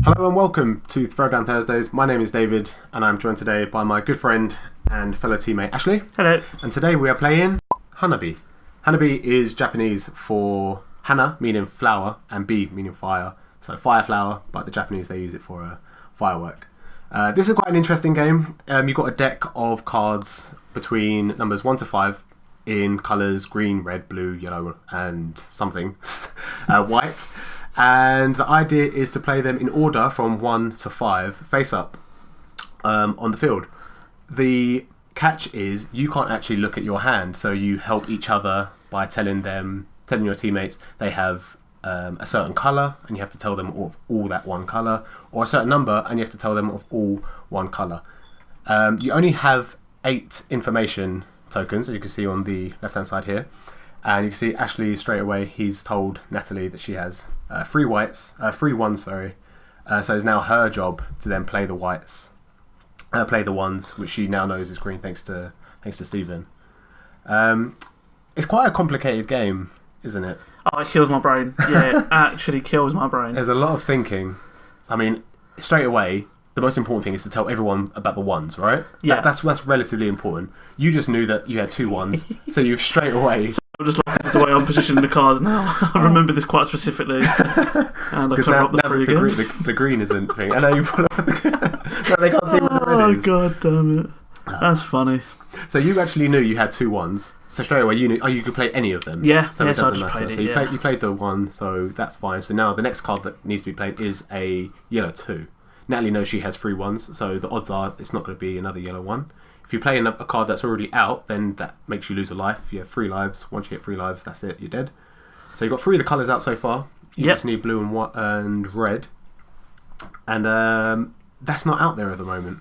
Hello and welcome to Throwdown Thursdays. My name is David and I'm joined today by my good friend and fellow teammate Ashley. Hello. And today we are playing Hanabi. Hanabi is Japanese for Hana, meaning flower, and Bi, meaning fire. So fire flower, but the Japanese, they use it for a firework. This is quite an interesting game. You've got a deck of cards between numbers 1 to 5 in colours green, red, blue, yellow and something white. And the idea is to play them in order from 1 to 5 face up on the field. The catch is you can't actually look at your hand, so you help each other by telling your teammates they have a certain colour and you have to tell them of all that one colour, or a certain number and you have to tell them of all one colour. You only have 8 information tokens, as you can see on the left hand side here. And you can see Ashley straight away, he's told Natalie that she has 3 ones, so it's now her job to then play the whites, play the ones, which she now knows is green thanks to Stephen. It's quite a complicated game, isn't it? Oh, it kills my brain. Yeah, it actually kills my brain. There's a lot of thinking. I mean, straight away, the most important thing is to tell everyone about the ones, right? Yeah. That's relatively important. You just knew that you had 2 ones, so you've straight away... I'm just like, that's the way I'm positioning the cards now. I remember this quite specifically. And I can't rock the 3 again. The green isn't thing. I know you pull up the no, they can't see what the red is. Oh, god damn it. That's funny. So you actually knew you had 2 ones. So straight away you knew you could play any of them. Yeah, so yes, it I doesn't just matter. played So it, you played the 1, so that's fine. So now the next card that needs to be played is a yellow 2. Natalie knows she has 3 ones, so the odds are it's not going to be another yellow 1. If you play a card that's already out, then that makes you lose a life. You have 3 lives. Once you hit 3 lives, that's it. You're dead. So you've got 3 of the colours out so far. You just need blue and white and red. And that's not out there at the moment.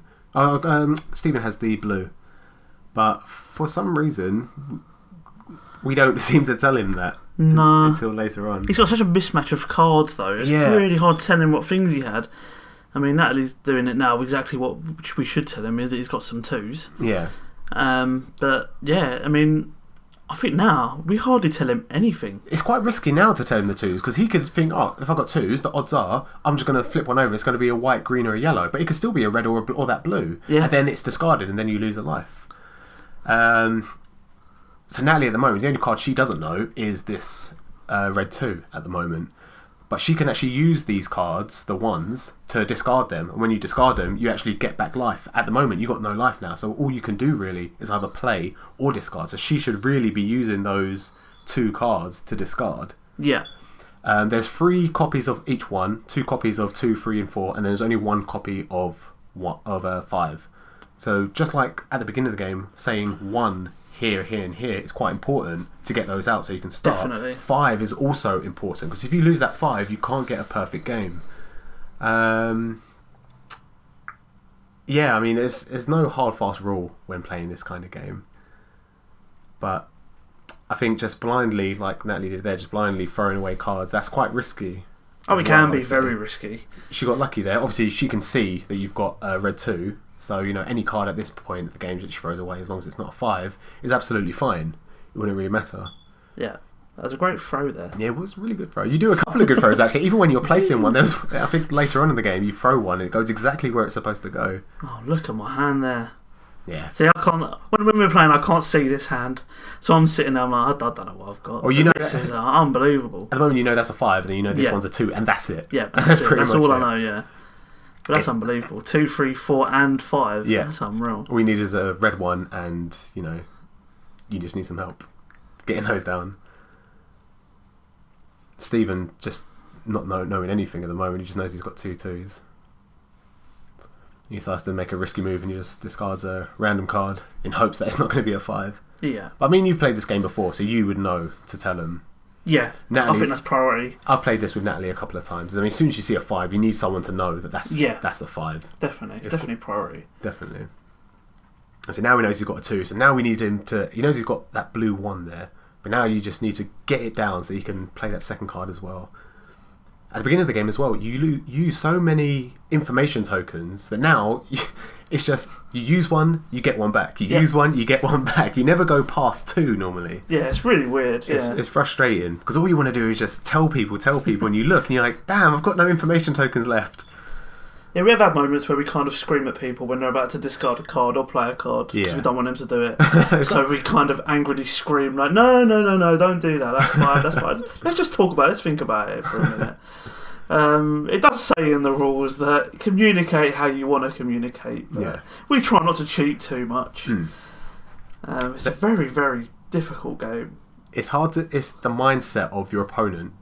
Stephen has the blue. But for some reason, we don't seem to tell him that until later on. He's got such a mismatch of cards, though. It's really hard to tell him what things he had. I mean, Natalie's doing it now. Exactly what we should tell him is that he's got some 2s. Yeah. But yeah, I mean, I think now we hardly tell him anything. It's quite risky now to tell him the 2s because he could think, oh, if I've got 2s, the odds are I'm just going to flip one over. It's going to be a white, green, or a yellow, but it could still be a red or that blue. Yeah. And then it's discarded, and then you lose a life. So Natalie at the moment, the only card she doesn't know is this red 2 at the moment. But she can actually use these cards, the ones, to discard them. And when you discard them, you actually get back life. At the moment, you've got no life now. So all you can do really is either play or discard. So she should really be using those 2 cards to discard. Yeah. There's 3 copies of each one, 2 copies of 2, 3, and 4, and there's only 1 copy of 5. So just like at the beginning of the game, saying 1 here, here, and here, it's quite important to get those out so you can start. Definitely. 5 is also important because if you lose that 5, you can't get a perfect game. Yeah, I mean, there's no hard, fast rule when playing this kind of game. But I think just blindly, like Natalie did there, just blindly throwing away cards, that's quite risky. Oh, it can be very risky. She got lucky there. Obviously, she can see that you've got a red 2. So, you know, any card at this point of the game that she throws away, as long as it's not a 5, is absolutely fine. It wouldn't really matter. Yeah, that was a great throw there. Yeah, it was a really good throw. You do a couple of good throws, actually. Even when you're placing one, I think later on in the game, you throw one and it goes exactly where it's supposed to go. Oh, look at my hand there. Yeah. See, I can't. When we're playing, I can't see this hand. So I'm sitting there, I'm like, I don't know what I've got. Well, you know, this is unbelievable. At the moment, you know that's a 5, and then you know this one's a 2, and that's it. Yeah, that's all I know, yeah. But that's It's unbelievable. 2, 3, 4, and 5. Yeah. That's unreal. All we need is a red 1, and, you know, you just need some help getting those down. Stephen just not knowing anything at the moment. He just knows he's got 2 2s. He decides to make a risky move and he just discards a random card in hopes that it's not going to be a 5. Yeah. But I mean, you've played this game before, so you would know to tell him. Yeah, I think that's priority. I've played this with Natalie a couple of times. I mean, as soon as you see a 5, you need someone to know that that's a 5. Definitely, it's definitely priority. Definitely. And so now he knows he's got a 2, so now we need him to... He knows he's got that blue 1 there, but now you just need to get it down so you can play that second card as well. At the beginning of the game as well, you use so many information tokens that now it's just you use one, you get one back. You use one, you get one back. You never go past 2 normally. Yeah, it's really weird. It's frustrating because all you want to do is just tell people, and you look and you're like, damn, I've got no information tokens left. Yeah, we have had moments where we kind of scream at people when they're about to discard a card or play a card because we don't want them to do it. So we kind of angrily scream like, no, don't do that. That's fine. Let's just talk about it. Let's think about it for a minute. It does say in the rules that communicate how you want to communicate. But we try not to cheat too much. It's a very, very difficult game. It's hard to. It's the mindset of your opponent,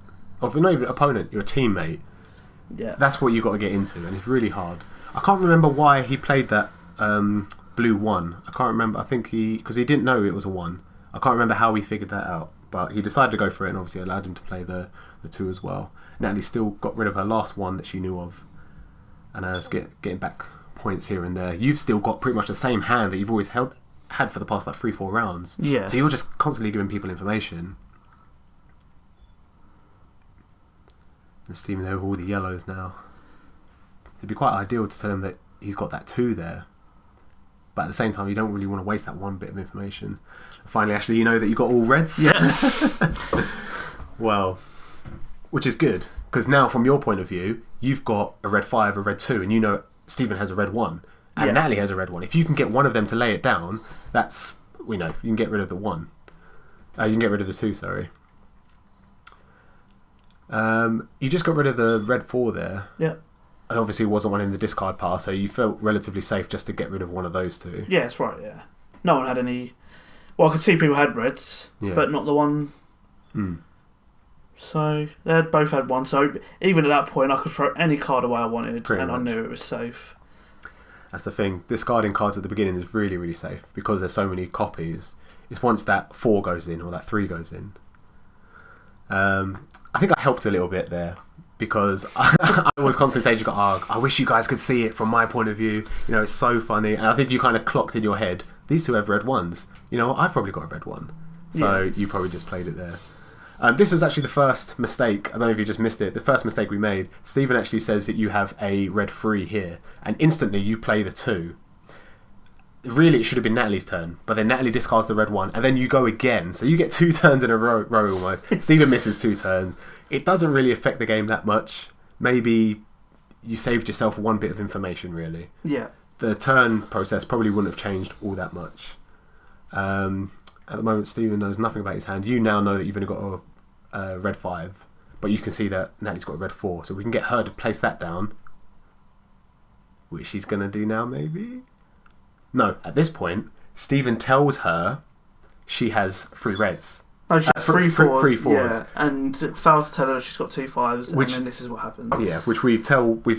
not even opponent, your teammate. Yeah, that's what you got to get into, and it's really hard. I can't remember why he played that blue 1. I can't remember. I think because he didn't know it was a 1. I can't remember how he figured that out, but he decided to go for it, and obviously allowed him to play the 2 as well. Natalie still got rid of her last 1 that she knew of, and getting back points here and there. You've still got pretty much the same hand that you've always had for the past 3-4 rounds. Yeah. So you're just constantly giving people information. And Stephen there with all the yellows now. It'd be quite ideal to tell him that he's got that 2 there. But at the same time, you don't really want to waste that 1 bit of information. Finally, actually, you know that you've got all reds. Yeah. Well, which is good. Because now, from your point of view, you've got a red 5, a red 2, and you know Stephen has a red 1. And Natalie has a red 1. If you can get one of them to lay it down, that's, you can get rid of the 1. You can get rid of the 2, sorry. You just got rid of the red 4 there. Yeah. Obviously, it wasn't one in the discard pile, so you felt relatively safe just to get rid of one of those 2. Yeah, that's right, yeah. No one had any... Well, I could see people had reds, but not the 1... So, they both had 1, so even at that point, I could throw any card away I wanted, Pretty much. I knew it was safe. That's the thing. Discarding cards at the beginning is really, really safe, because there's so many copies. It's once that 4 goes in, or that 3 goes in. I think I helped a little bit there, because I was constantly saying, I wish you guys could see it from my point of view. It's so funny. And I think you kind of clocked in your head, these 2 have red 1s. I've probably got a red 1. So you probably just played it there. This was actually the first mistake. I don't know if you just missed it. The first mistake we made, Stephen actually says that you have a red 3 here. And instantly you play the 2. Really, it should have been Natalie's turn, but then Natalie discards the red 1, and then you go again. So you get 2 turns in a row almost. Stephen misses 2 turns. It doesn't really affect the game that much. Maybe you saved yourself 1 bit of information, really. Yeah. The turn process probably wouldn't have changed all that much. At the moment, Stephen knows nothing about his hand. You now know that you've only got a red 5, but you can see that Natalie's got a red 4, so we can get her to place that down, which she's going to do now, maybe? No, at this point, Stephen tells her she has 3 reds. No, she has 3 4s. 3 4s. Yeah, and fails to tell her she's got 2 5s, and then this is what happens. Yeah, which we've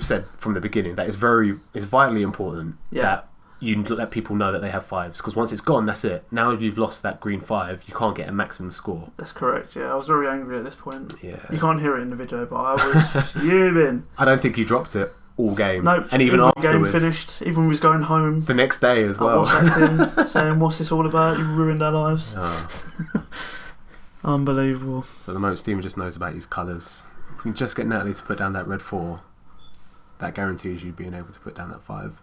said from the beginning that is vitally important that you let people know that they have 5s, because once it's gone, that's it. Now you've lost that green 5, you can't get a maximum score. That's correct, yeah. I was very angry at this point. Yeah. You can't hear it in the video, but I was fuming. I don't think you dropped it all game. No, and even afterwards. The game finished, even when we was going home. The next day as well. I was acting, saying, what's this all about? You ruined our lives. Oh. Unbelievable. At the moment, Stephen just knows about his colours. If we can just get Natalie to put down that red 4, that guarantees you being able to put down that 5.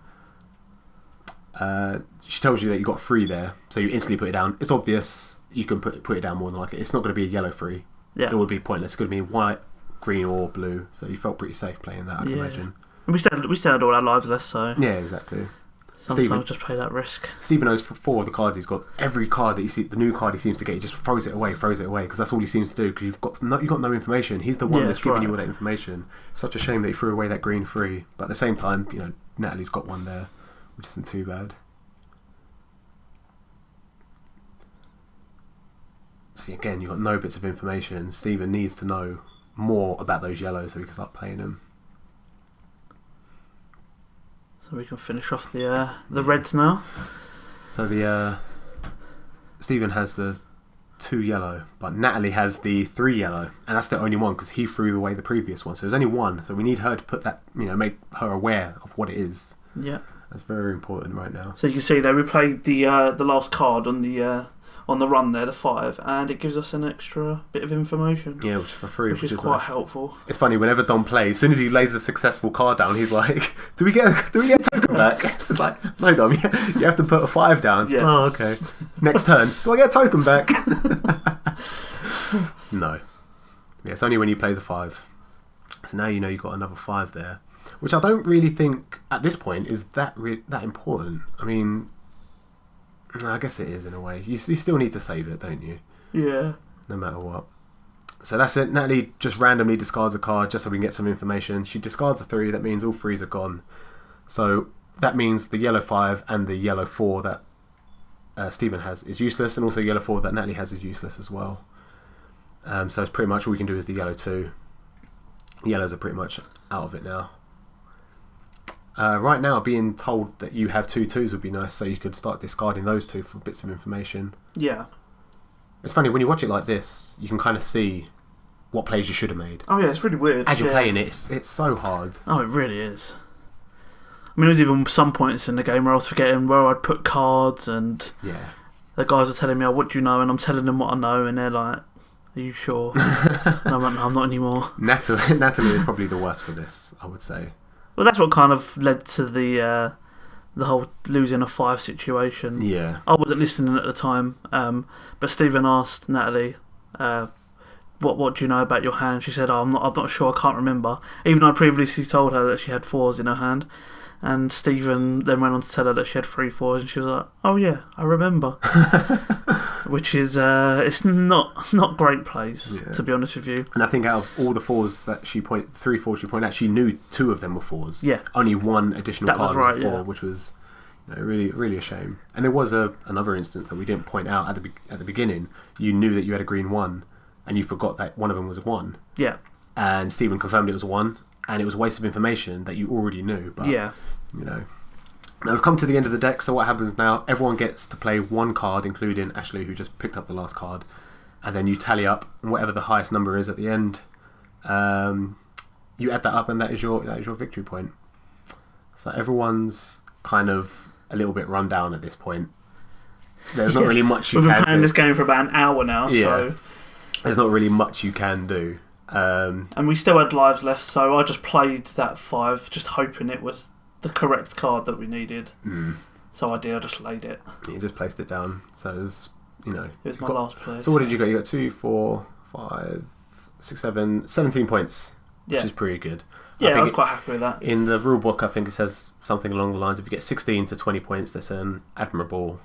She tells you that you got 3 there, so you instantly put it down. It's obvious you can put it down more than likely. It's not going to be a yellow 3. Yeah. It would be pointless. It's going to be white, green, or blue. So you felt pretty safe playing that, I'd imagine. And we still had all our lives left, so yeah, exactly. Sometimes Stephen, just play that risk. Stephen knows for 4 of the cards he's got. Every card that you see, the new card he seems to get, he just throws it away, because that's all he seems to do. Because you've got no information. He's the one that's giving you all that information. Such a shame that he threw away that green 3. But at the same time, Natalie's got 1 there, which isn't too bad. So again, you've got no bits of information. Stephen needs to know more about those yellows so he can start playing them. So we can finish off the reds now. So Stephen has the 2 yellow, but Natalie has the 3 yellow, and that's the only one because he threw away the previous one. So there's only 1. So we need her to put that, make her aware of what it is. Yeah, that's very important right now. So you can see there we played the last card on the run there, the 5, and it gives us an extra bit of information. Yeah, which for free, which is quite helpful. It's funny whenever Dom plays. As soon as he lays a successful card down, he's like, "Do we get a token back?" It's like, "No, Dom, you have to put a 5 down." Yeah. Oh, okay. Next turn, do I get a token back? No. Yeah, it's only when you play the 5. So now you've got another 5 there. which I don't really think at this point is that important. I mean, I guess it is in a way. You still need to save it, don't you? Yeah. No matter what. So that's it. Natalie just randomly discards a card just so we can get some information. She discards a 3. That means all 3s are gone. So that means the yellow 5 and the yellow 4 that Stephen has is useless, and also yellow 4 that Natalie has is useless as well. So it's pretty much all we can do is the yellow 2. Yellows are pretty much out of it now. Right now, being told that you have 2 2s would be nice, so you could start discarding those 2 for bits of information. Yeah. It's funny, when you watch it like this, you can kind of see what plays you should have made. Oh yeah, it's really weird. As you're playing it, it's so hard. Oh, it really is. I mean, there was even some points in the game where I was forgetting where I'd put cards, and the guys are telling me, "Oh, what do you know?" And I'm telling them what I know, and they're like, "Are you sure?" And I'm like, "No, I'm not anymore." Natalie is probably the worst for this, I would say. Well, that's what kind of led to the whole losing a 5 situation. Yeah. I wasn't listening at the time, but Stephen asked Natalie, "What do you know about your hand?" She said, "Oh, I'm not sure. I can't remember." Even though I previously told her that she had 4s in her hand. And Stephen then went on to tell her that she had 3 4s, and she was like, "Oh yeah, I remember." Which is it's not great plays, to be honest with you. And I think out of all the 4s that 3 4s she pointed out, she knew 2 of them were 4s. Yeah. Only 1 additional card was a 4, which was really, really a shame. And there was another instance that we didn't point out at the beginning. You knew that you had a green 1, and you forgot that one of them was a 1. Yeah. And Stephen confirmed it was a 1. And it was a waste of information that you already knew. But, you know. Now we've come to the end of the deck, so what happens now? Everyone gets to play 1 card, including Ashley, who just picked up the last card. And then you tally up, and whatever the highest number is at the end, you add that up, and that is your victory point. So everyone's kind of a little bit run down at this point. There's not really much you can do. We've been playing this game for about an hour now, so... There's not really much you can do. And we still had lives left, so I just played that 5, just hoping it was the correct card that we needed. So I just laid it. You just placed it down. So it was, it was my last play. So what did you get? You got 2, 4, 5, 6, 7, 17 points, which is pretty good. Yeah, I was quite happy with that. In the rule book, I think it says something along the lines of if you get 16 to 20 points, that's an admirable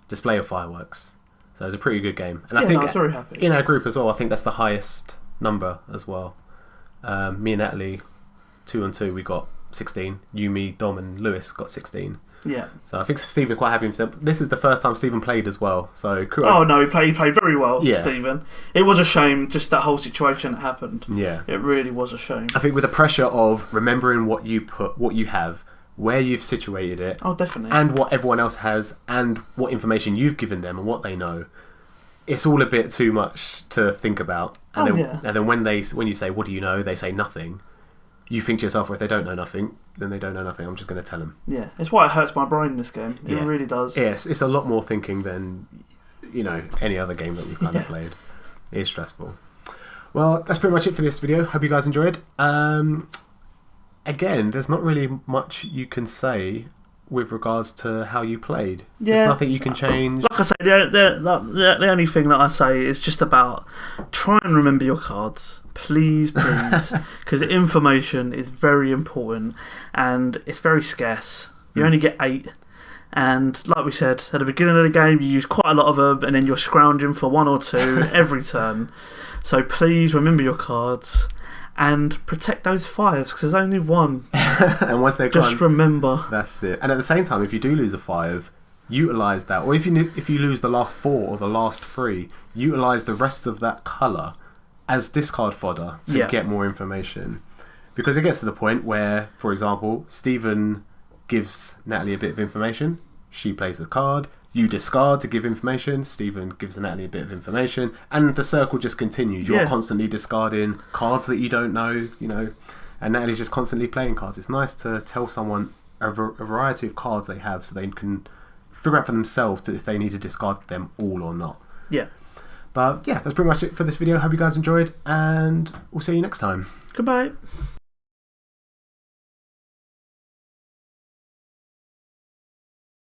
display of fireworks. So it was a pretty good game. And I think I was very happy. In our group as well, I think that's the highest number as well. Me and Natalie, 2 and 2, we got 16. You, me, Dom and Lewis got 16. Yeah. So I think Stephen's quite happy with himself. This is the first time Stephen played as well. So kudos. Oh no, he played very well, Stephen. It was a shame, just that whole situation that happened. Yeah. It really was a shame. I think with the pressure of remembering what you have, where you've situated it, definitely, and what everyone else has, and what information you've given them and what they know, it's all a bit too much to think about. And then when you say, "What do you know?" they say nothing. You think to yourself, well, if they don't know nothing, then they don't know nothing. I'm just going to tell them. Yeah, it's why it hurts my brain in this game. It really does. Yes, it's a lot more thinking than any other game that we've kind of played. It is stressful. Well, that's pretty much it for this video. Hope you guys enjoyed. Again, there's not really much you can say with regards to how you played. There's nothing you can change. Like I say, the only thing that I say is just about try and remember your cards. Please, because information is very important and it's very scarce. You only get 8. And like we said, at the beginning of the game, you use quite a lot of them and then you're scrounging for 1 or 2 every turn. So please remember your cards. And protect those fires, because there's only 1. And once they're gone, just remember. That's it. And at the same time, if you do lose a 5, utilise that. Or if you lose the last 4 or the last 3, utilise the rest of that colour as discard fodder to get more information. Because it gets to the point where, for example, Stephen gives Natalie a bit of information. She plays the card. You discard to give information. Stephen gives Natalie a bit of information, and the circle just continues. You're constantly discarding cards that you don't know, and Natalie's just constantly playing cards. It's nice to tell someone a variety of cards they have, so they can figure out for themselves if they need to discard them all or not. Yeah. But that's pretty much it for this video. Hope you guys enjoyed, and we'll see you next time. Goodbye.